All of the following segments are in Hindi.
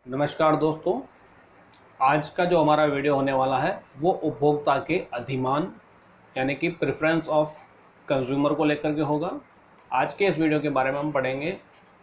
नमस्कार दोस्तों। आज का जो हमारा वीडियो होने वाला है वो उपभोक्ता के अधिमान यानी कि प्रेफरेंस ऑफ कंज्यूमर को लेकर के होगा। आज के इस वीडियो के बारे में हम पढ़ेंगे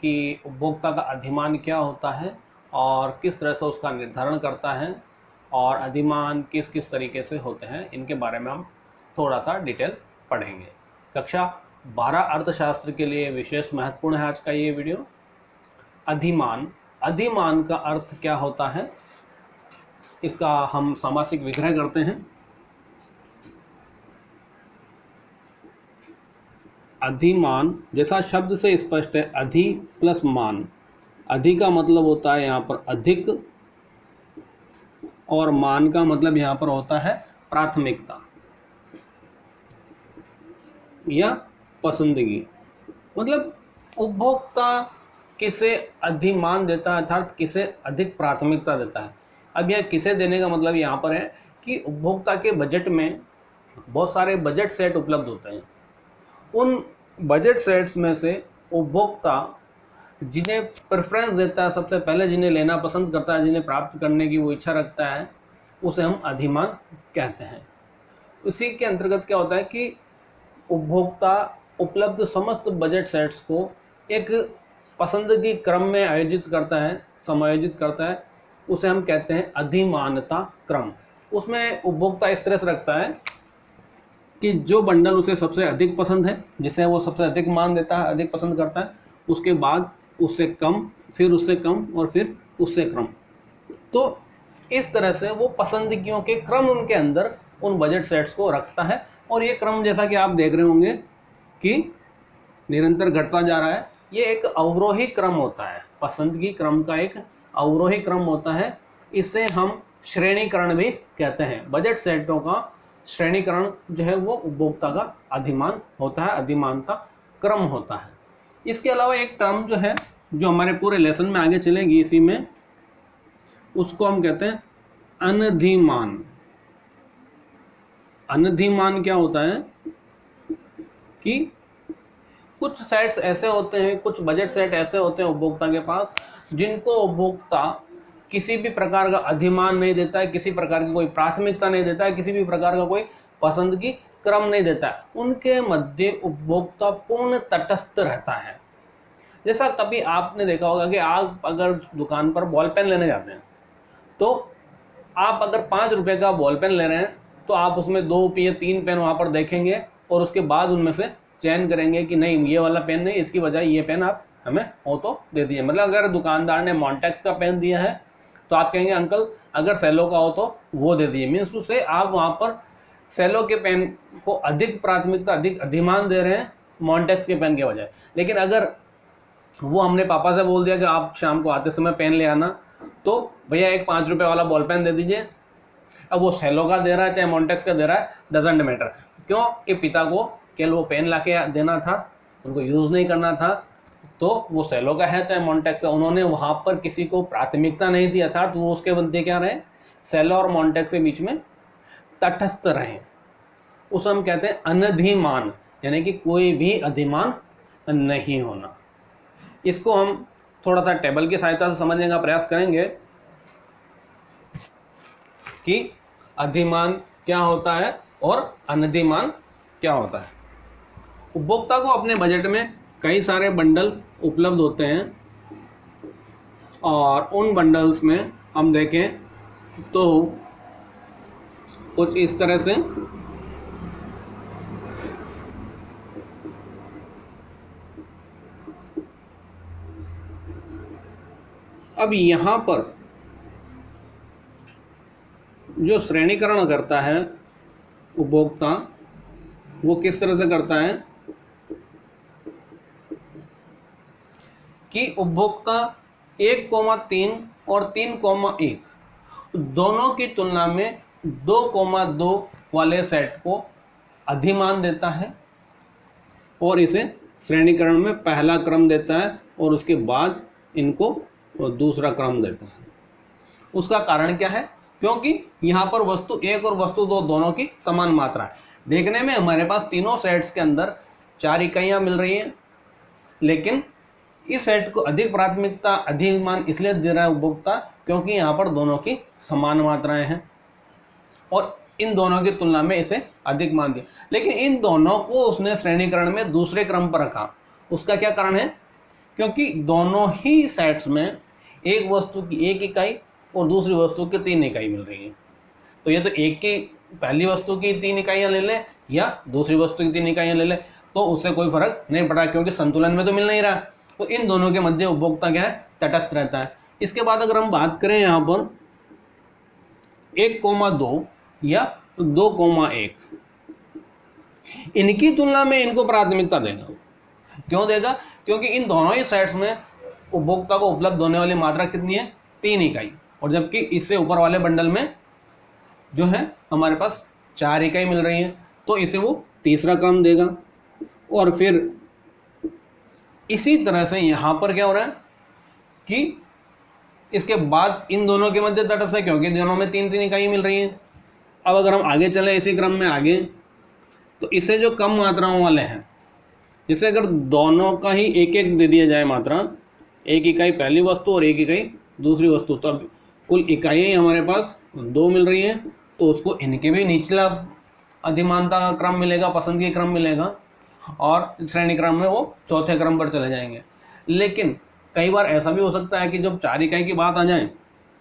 कि उपभोक्ता का अधिमान क्या होता है और किस तरह से उसका निर्धारण करता है और अधिमान किस किस तरीके से होते हैं, इनके बारे में हम थोड़ा सा डिटेल पढ़ेंगे। कक्षा 12 अर्थशास्त्र के लिए विशेष महत्वपूर्ण है आज का ये वीडियो। अधिमान अधिमान का अर्थ क्या होता है, इसका हम सामासिक विग्रह करते हैं। अधिमान जैसा शब्द से स्पष्ट है, अधि प्लस मान। अधि का मतलब होता है यहाँ पर अधिक और मान का मतलब यहाँ पर होता है प्राथमिकता या पसंदगी। मतलब उपभोक्ता किसे अधिमान देता है अर्थात किसे अधिक प्राथमिकता देता है। अब यह किसे देने का मतलब यहाँ पर है कि उपभोक्ता के बजट में बहुत सारे बजट सेट उपलब्ध होते हैं। उन बजट सेट्स में से उपभोक्ता जिन्हें प्रेफरेंस देता है, सबसे पहले जिन्हें लेना पसंद करता है, जिन्हें प्राप्त करने की वो इच्छा रखता है, उसे हम अधिमान कहते हैं। उसी के अंतर्गत क्या होता है कि उपभोक्ता उपलब्ध समस्त बजट सेट्स को एक पसंदगी क्रम में आयोजित करता है, समायोजित करता है, उसे हम कहते हैं अधिमानता क्रम। उसमें उपभोक्ता इस तरह से रखता है कि जो बंडल उसे सबसे अधिक पसंद है, जिसे वो सबसे अधिक मान देता है, अधिक पसंद करता है, उसके बाद उससे कम, फिर उससे कम और फिर उससे क्रम। तो इस तरह से वो पसंदगियों के क्रम उनके अंदर उन बजट सेट्स को रखता है। और ये क्रम जैसा कि आप देख रहे होंगे कि निरंतर घटता जा रहा है। ये एक अवरोही क्रम होता है, पसंदगी क्रम का एक अवरोही क्रम होता है। इसे हम श्रेणीकरण भी कहते हैं। बजट सेटों का श्रेणीकरण जो है वो उपभोक्ता का अधिमान होता है, अधिमानता क्रम होता है। इसके अलावा एक टर्म जो है, जो हमारे पूरे लेसन में आगे चलेगी इसी में, उसको हम कहते हैं अनधिमान। अनधिमान क्या होता है कि कुछ सेट्स ऐसे होते हैं, कुछ बजट सेट ऐसे होते हैं उपभोक्ता के पास, जिनको उपभोक्ता किसी भी प्रकार का अधिमान नहीं देता है, किसी प्रकार की कोई प्राथमिकता नहीं देता है, किसी भी प्रकार का कोई पसंदगी क्रम नहीं देता है। उनके मध्य उपभोक्ता पूर्ण तटस्थ रहता है। जैसा कभी आपने देखा होगा कि आप अगर दुकान पर बॉल पेन लेने जाते हैं, तो आप अगर 5 रुपये का बॉल पेन ले रहे हैं तो आप उसमें 2 या 3 पेन वहाँ पर देखेंगे और उसके बाद उनमें से चयन करेंगे कि नहीं, ये वाला पेन नहीं, इसकी बजाय ये पेन आप हमें हो तो दे दीजिए। मतलब अगर दुकानदार ने मॉन्टेक्स का पेन दिया है तो आप कहेंगे अंकल अगर सेलो का हो तो वो दे दीजिए। मीन्स टू से आप वहाँ पर सेलो के पेन को अधिक प्राथमिकता, अधिक अधिमान दे रहे हैं मॉन्टेक्स के पेन के बजाय। लेकिन अगर वो हमने पापा से बोल दिया कि आप शाम को आते समय पेन ले आना, तो भैया एक 5 रुपये वाला बॉल पेन दे दीजिए। अब वो सेलो का दे रहा है चाहे मॉन्टेक्स का दे रहा है, डजेंट मैटर। क्यों कि पिता को केवल वो पेन ला के देना था, उनको यूज़ नहीं करना था। तो वो सेलो का है चाहे मॉन्टेक्स का, उन्होंने वहाँ पर किसी को प्राथमिकता नहीं दी, अर्थात वो उसके बदले क्या रहे, सेलो और मॉन्टेक्स के बीच में तटस्थ रहे। उसे हम कहते हैं अनधिमान, यानी कि कोई भी अधिमान नहीं होना। इसको हम थोड़ा सा टेबल की सहायता से समझने का प्रयास करेंगे कि अधिमान क्या होता है और अनधिमान क्या होता है। उपभोक्ता को अपने बजट में कई सारे बंडल उपलब्ध होते हैं और उन बंडल्स में हम देखें तो कुछ इस तरह से अब यहाँ पर जो श्रेणीकरण करता है उपभोक्ता, वो किस तरह से करता है कि उपभोक्ता 1,3 और 3,1 दोनों की तुलना में 2,2 वाले सेट को अधिमान देता है और इसे श्रेणीकरण में पहला क्रम देता है और उसके बाद इनको दूसरा क्रम देता है। उसका कारण क्या है? क्योंकि यहाँ पर वस्तु 1 और वस्तु 2 दोनों की समान मात्रा है। देखने में हमारे पास तीनों सेट्स के अंदर 4 इकाइयाँ मिल रही हैं, लेकिन इस सेट को अधिक प्राथमिकता अधिक मान इसलिए दे रहा है उपभोक्ता क्योंकि यहाँ पर दोनों की समान मात्राएं हैं और इन दोनों की तुलना में इसे अधिक मान दिया। लेकिन इन दोनों को उसने श्रेणीकरण में दूसरे क्रम पर रखा। उसका क्या कारण है? क्योंकि दोनों ही सेट्स में एक वस्तु की 1 इकाई और दूसरी वस्तु की 3 इकाई मिल रही है। तो ये तो एक की पहली वस्तु की 3 इकाइयाँ ले लें या दूसरी वस्तु की 3 इकाइयाँ ले लें तो उससे कोई फर्क नहीं पड़ा क्योंकि संतुलन में तो मिल नहीं रहा। तो इन दोनों के मध्य उपभोक्ता क्या है? तटस्थ रहता है। इसके बाद अगर हम बात करें यहाँ पर 1,2 या 2,1, इनकी तुलना में इनको प्राथमिकता देगा। क्यों देगा? क्योंकि इन दोनों ही सेट्स में उपभोक्ता को उपलब्ध होने वाली मात्रा कितनी है? 3 इकाई, और जबकि इससे ऊपर वाले बंडल में जो है हमारे पास 4 इकाई मिल रही है, तो इसे वो तीसरा क्रम देगा। और फिर इसी तरह से यहाँ पर क्या हो रहा है कि इसके बाद इन दोनों के मध्य तटस्थ है क्योंकि दोनों में 3 इकाई मिल रही हैं। अब अगर हम आगे चलें इसी क्रम में आगे, तो इसे जो कम मात्राओं वाले हैं, जैसे अगर दोनों का ही 1-1 दे दिया जाए मात्रा, 1 इकाई पहली वस्तु और 1 इकाई दूसरी वस्तु, तो अब कुल इकाइयाँ हमारे पास 2 मिल रही हैं, तो उसको इनके भी निचला अधिमानता का क्रम मिलेगा, पसंदगी क्रम मिलेगा, और श्रेणी क्रम में वो चौथे क्रम पर चले जाएंगे। लेकिन कई बार ऐसा भी हो सकता है कि जब 4 इकाई की बात आ जाए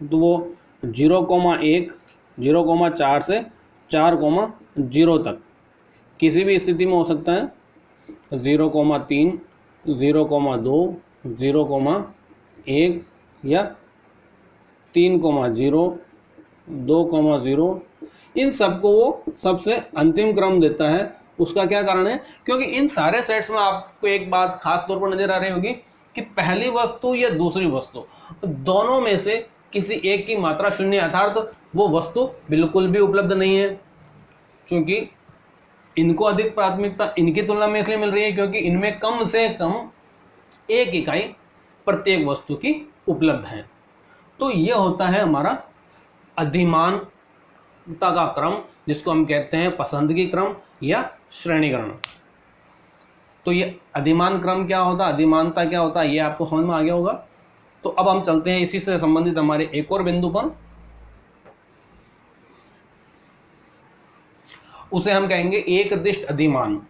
तो वो 0,1, 0,4 से 4,0 तक किसी भी स्थिति में हो सकता है। 0,3, 0,2, 0,1 या 3,0, 2,0, इन सबको वो सबसे अंतिम क्रम देता है। उसका क्या कारण है? क्योंकि इन सारे सेट्स में आपको एक बात खास तौर पर नजर आ रही होगी कि पहली वस्तु या दूसरी वस्तु दोनों में से किसी एक की मात्रा 0 अर्थात वो वस्तु बिल्कुल भी उपलब्ध नहीं है। क्योंकि इनको अधिक प्राथमिकता इनकी तुलना में इसलिए मिल रही है क्योंकि इनमें कम से कम 1 इकाई प्रत्येक वस्तु की उपलब्ध है। तो ये होता है हमारा अधिमानता का क्रम, जिसको हम कहते हैं पसंदगी क्रम या श्रेणीकरण। तो ये अधिमान क्रम क्या होता है, अधिमानता क्या होता है, ये आपको समझ में आ गया होगा। तो अब हम चलते हैं इसी से संबंधित हमारे एक और बिंदु पर, उसे हम कहेंगे एकदिष्ट अधिमान।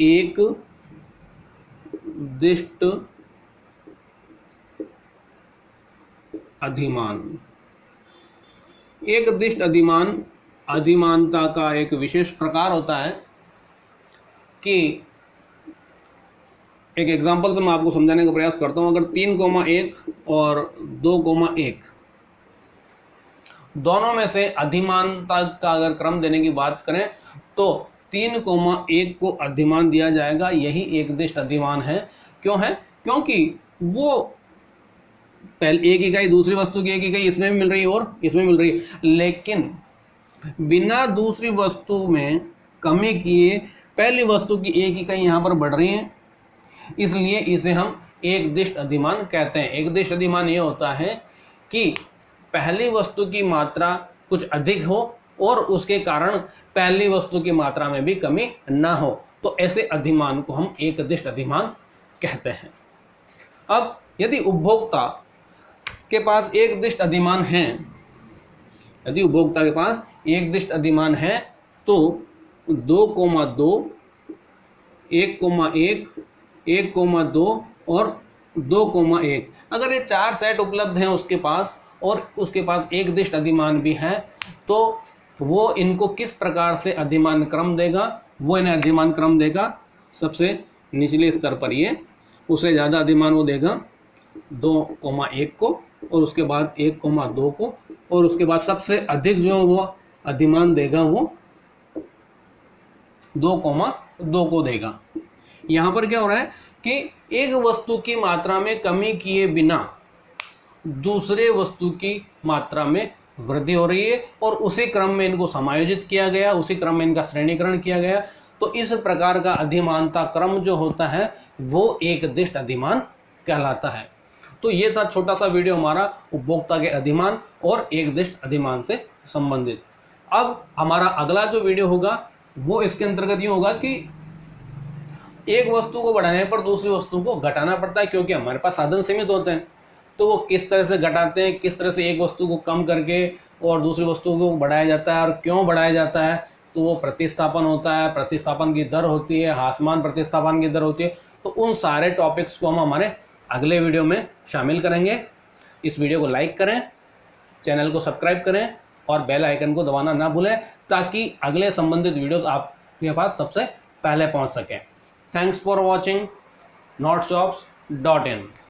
एक दिष्ट अधिमान। एकदिष्ट अधिमान अधिमानता का एक विशेष प्रकार होता है कि एक एग्जांपल से मैं आपको समझाने का प्रयास करता हूं। अगर 3,1 और 2,1 दोनों में से अधिमानता का अगर क्रम देने की बात करें तो 3,1 को अधिमान दिया जाएगा। यही एकदिष्ट अधिमान है। क्यों है? क्योंकि वो पहले 1 इकाई दूसरी वस्तु की 1 इकाई इसमें भी मिल रही है और इसमें मिल रही है, लेकिन बिना दूसरी वस्तु में कमी किए पहली वस्तु की 1 इकाई यहाँ पर बढ़ रही है, इसलिए इसे हम एकदिष्ट अधिमान कहते हैं। एकदिष्ट अधिमान ये होता है कि पहली वस्तु की मात्रा कुछ अधिक हो और उसके कारण पहली वस्तु की मात्रा में भी कमी ना हो, तो ऐसे अधिमान को हम एकदिष्ट अधिमान कहते हैं। अब यदि उपभोक्ता के पास एकदिष्ट अधिमान है, यदि उपभोक्ता के पास एकदिष्ट अधिमान है तो 2,2, 1,1, 1,2 और 2,1 अगर ये 4 सेट उपलब्ध हैं उसके पास और उसके पास एकदिष्ट अधिमान भी है, तो वो इनको किस प्रकार से अधिमान क्रम देगा? वो इन्हें अधिमान क्रम देगा सबसे निचले स्तर पर, ये उससे ज़्यादा अधिमान वो देगा 2,1 को, और उसके बाद 1,2 को, और उसके बाद सबसे अधिक जो वो अधिमान देगा वो 2,2 को देगा। यहाँ पर क्या हो रहा है कि एक वस्तु की मात्रा में कमी किए बिना दूसरे वस्तु की मात्रा में वृद्धि हो रही है और उसी क्रम में इनको समायोजित किया गया, उसी क्रम में इनका श्रेणीकरण किया गया। तो इस प्रकार का अधिमानता क्रम जो होता है वो एकदिष्ट अधिमान कहलाता है। तो ये था छोटा सा वीडियो हमारा उपभोक्ता के अधिमान और एकदिष्ट अधिमान से संबंधित। अब हमारा अगला जो वीडियो होगा वो इसके अंतर्गत यूँ होगा कि एक वस्तु को बढ़ाने पर दूसरी वस्तु को घटाना पड़ता है, क्योंकि हमारे पास साधन सीमित होते हैं। तो वो किस तरह से घटाते हैं, किस तरह से एक वस्तु को कम करके और दूसरी वस्तु को बढ़ाया जाता है और क्यों बढ़ाया जाता है, तो वो प्रतिस्थापन होता है, प्रतिस्थापन की दर होती है, हासमान प्रतिस्थापन की दर होती है। तो उन सारे टॉपिक्स को हम हमारे अगले वीडियो में शामिल करेंगे। इस वीडियो को लाइक करें, चैनल को सब्सक्राइब करें और बेल आइकन को दबाना ना भूलें, ताकि अगले संबंधित वीडियोस आपके पास सबसे पहले पहुंच सकें। Thanks for watching notjobs.in।